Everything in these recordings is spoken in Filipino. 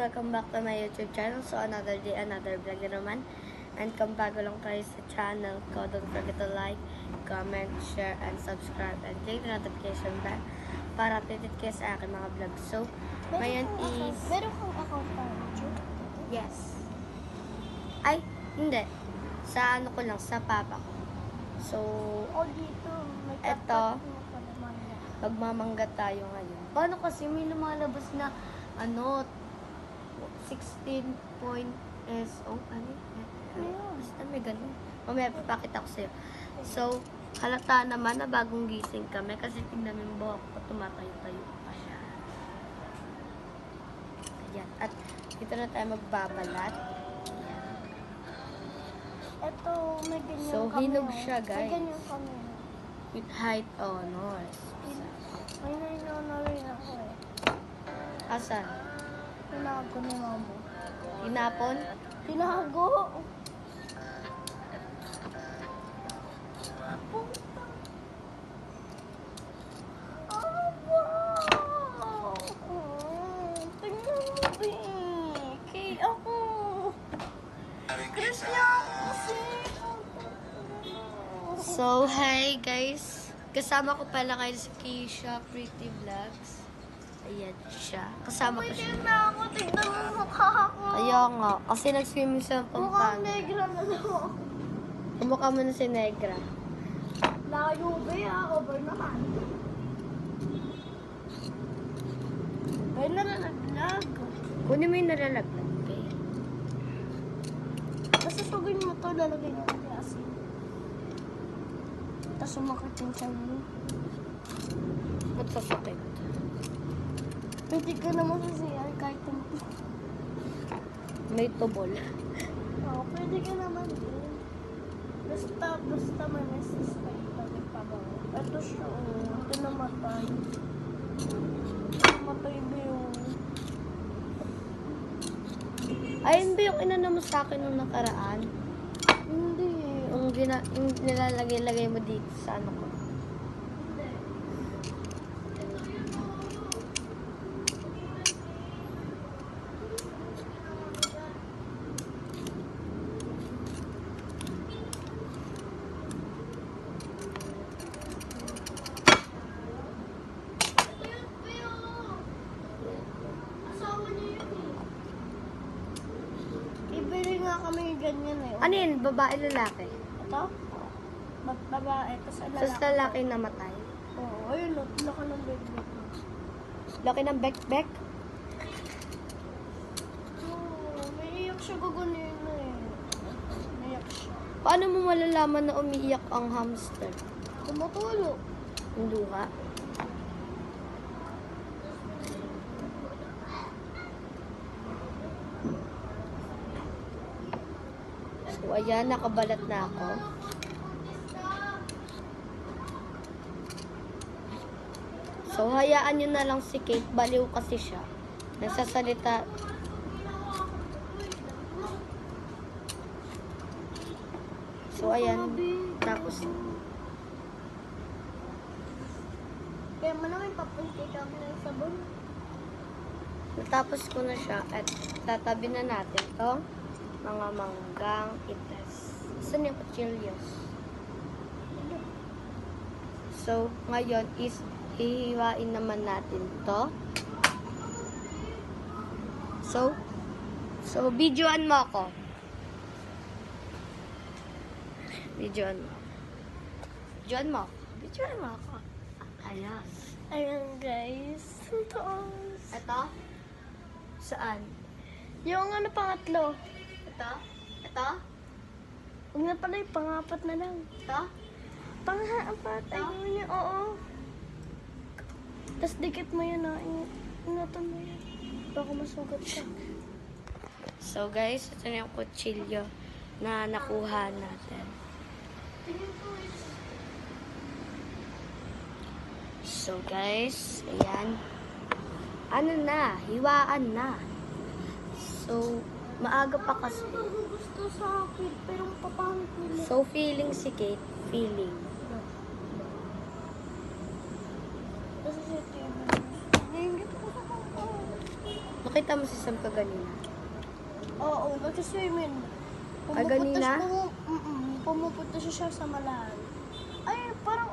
welcome back to my YouTube channel. So, another day, another vlog na naman. And kung bago lang tayo sa channel ko, don't forget to like, comment, share, and subscribe. And click the notification bell para updated kayo sa aking mga vlog. So, ngayon is... Meron kang account pa YouTube? Yes. Ay, hindi. Sa ano ko lang, sa papa ko. So, O dito, may Eto. tapat mo pa naman na. magmamangga tayo ngayon. Paano kasi may lumalabas na ano 16.SO ano? Basta may ganun. Mamaya papakita ko sa'yo. So, halata naman na bagong gising kami kasi tingnan mo yung buhok ko, tumatayo-tayo pa siya. Ayan. At dito na tayo magbabalat. Eto, may ganyan So, kami. hinog siya, guys. May ganyan kami. With height honors. May nainona rin ako eh. Asan? Tinago ni mamo. Tinapon? Tinago! Oh, wow! Tingnan mo, babe. Kay ako. Crush niya ako kasi. So, hi guys. Kasama ko pala kayo sa Keisha Pretty Vlogs. Ayan siya. Kasama ko siya. Pwede na ako. Tignan mo mukha ako. Kaya nga, kasi nag-swimming sa Mukhang Pampanga. negra na ako. Kumukha mo na si Negra. Layo ba ya? Over naman. Ay, nalalaglag. Kunin mo yung nalalaglag. Okay? Basta sugin mo to, lalagay mo kay asin. Tapos sumakit yung tiyan mo. Ba't sasakit? Pwede ka naman sa CR kahit May tubol. Oo, pwede ka naman din. Basta may message pa ipagay pa ba? Ito siya, ito namatay. Namatay ba yung... Ayun ba yung inano mo sa akin nung nakaraan? Hindi. Yung nilalagay-lagay mo dito sa ano ko. Ibili nga kami ganyan eh. Ano yun? Babae, lalaki? Ito? Babae, tapos Tapos lalaki namatay. Oo, ayun, laki ng baby. Laki ng bek-bek. Oo, may iyak siya gugunin na eh. May iyak siya. Paano mo malalaman na umiiyak ang hamster? Tumutulo. Yung luha? So, ayan, nakabalat na ako. So, hayaan nyo na lang si Kate. Baliw kasi siya. Nagsasalita. So, ayan. Tapos, Kaya malamang papunti kami ng sabon. natapos ko na siya at tatabi na natin to mga manggang itas. Saan yung kutsilyos? So, ngayon is hihiwain naman natin to. So videoan mo ako. Videoan mo. Videoan mo. Videoan mo ako. Ayan. Ayan guys. Ang taas. Ito? Saan? Yung ano pangatlo. Ito? Ito? Huwag na pala yung pangapat na lang. Ito? Pangapat. Ayun niya, oo. Tapos dikit mo yun na. Ingatan mo yun. Baka masugat ka. So guys, ito na yung kutsilyo na nakuha natin. So guys, ayan. Ano na, hiwaan na. So, maaga pa kasi. Gusto sa akin, pero papangit nila. So, feeling si Kate, feeling. Kasi si TV. Naingit ko sa Nakita mo si Sam ka ganina? Oo, nag-swimming. Ganina? Pumupunta siya sa malalim. Ay, parang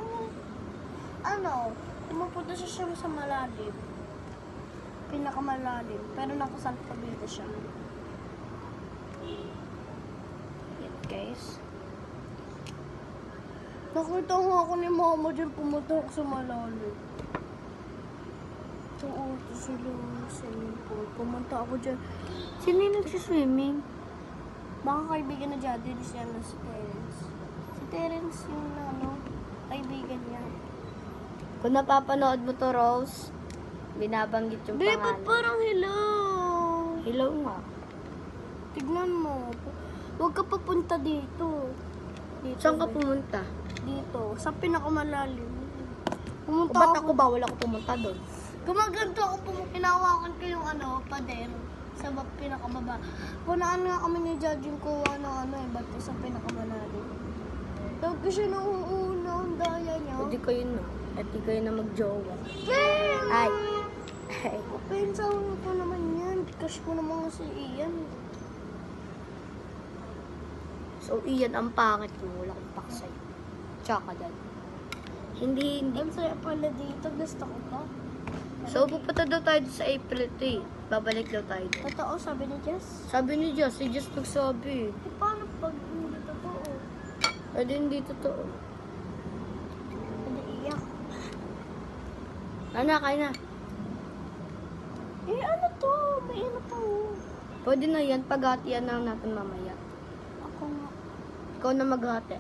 pumupunta siya sa malalim. Pinakamalalim. Pero nakasalpabida siya. Yan, guys. Nakita nga ako ni mama dyan pumunta ako sa malalim. Oo, sila swimming pool. Pumunta ako dyan. Sino yung nagsiswimming? Mga kaibigan na dyan, din siya na si Terence. Si Terence yung kaibigan niya. Kung napapanood mo to, Rose, binabanggit yung Ba't pangalan. parang hello? Hello nga. Tignan mo. Huwag ka papunta dito. Dito. Saan ka be. pumunta? Dito. Sa pinakamalalim. O Pumunta ba't ako. ako bawal ako pumunta doon? Gumaganto ako hinawakan ko yung pader sa pinakababa. Punaan nga kami ni Judge yung kuha ng ba't sa pinakamalalim. Tawag ko siya nauuna ang daya niya. Hindi kayo na. At di kayo na mag-jowa. Ken! Ay. Pinsan ko naman yan. Crush ko naman si Ian. So, iyan ang pangit mo. Wala kong paksay. Tsaka dad. Hindi. Ang saya pala dito. Gusto ko pa. So, pupunta daw tayo sa April 3. Babalik daw tayo doon. Totoo, sabi ni Jess. Sabi ni Jess, si Jess nagsabi. Eh, paano pag hindi totoo? Pwede hindi totoo. Hindi iyak. Ano, kain na. Eh, ano to? May ano to? Pwede na yan. Paghatian na natin mamaya. Ako nga. Ikaw na maghati.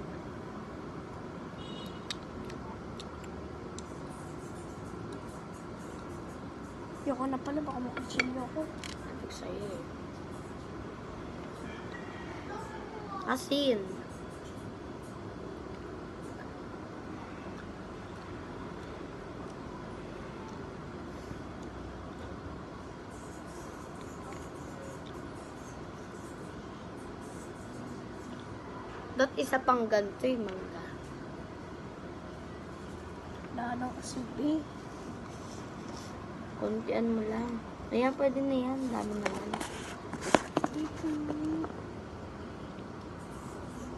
Yoko na pala, baka makachilyo ako. Sabi ko sa'yo eh. Asin. Dot isa pang ganito yung mangga. Lalo kasi, B. Kuntian mo lang. Ayan, pwede na yan. Dami naman.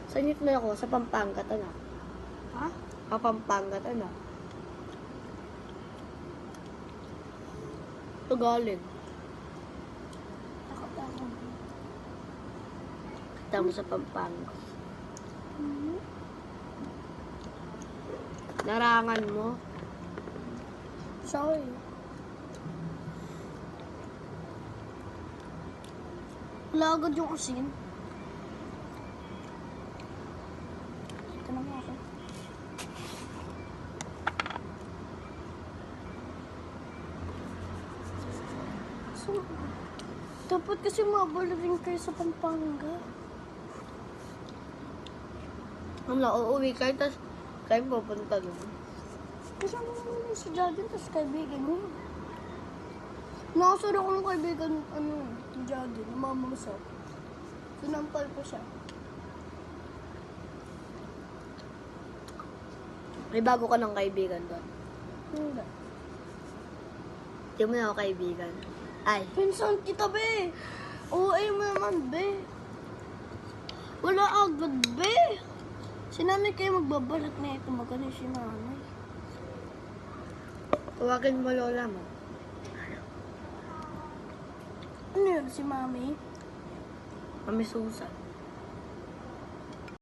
Saan yun na ako? Sa Pampanga to na. Ha? Sa Pampanga to na. Ito galing. Nakatawa. Kita mo sa Pampanga. Narangan mo. Sorry. Wala agad yung asin. Ito na nga ako. So, dapat kasi mabala rin kayo sa Pampanga. Ano, uuwi kayo, tapos kayo pupunta doon. Kasama mo naman si Jordan, tapos kaibigan mo. Nakasara ko ng kaibigan, ni Jordan, namamamasok. Sinampal ko siya. May bago ka ng kaibigan doon. Hindi. Hindi mo na ako kaibigan. Ay, Pinsan kita, be. Oo, ay mo naman, be. Wala agad, be. Si nanay kayo magbabalik na ito. Magkano si nanay? tawagin mo lola mo. Ano yun, si mami? Mami Susan.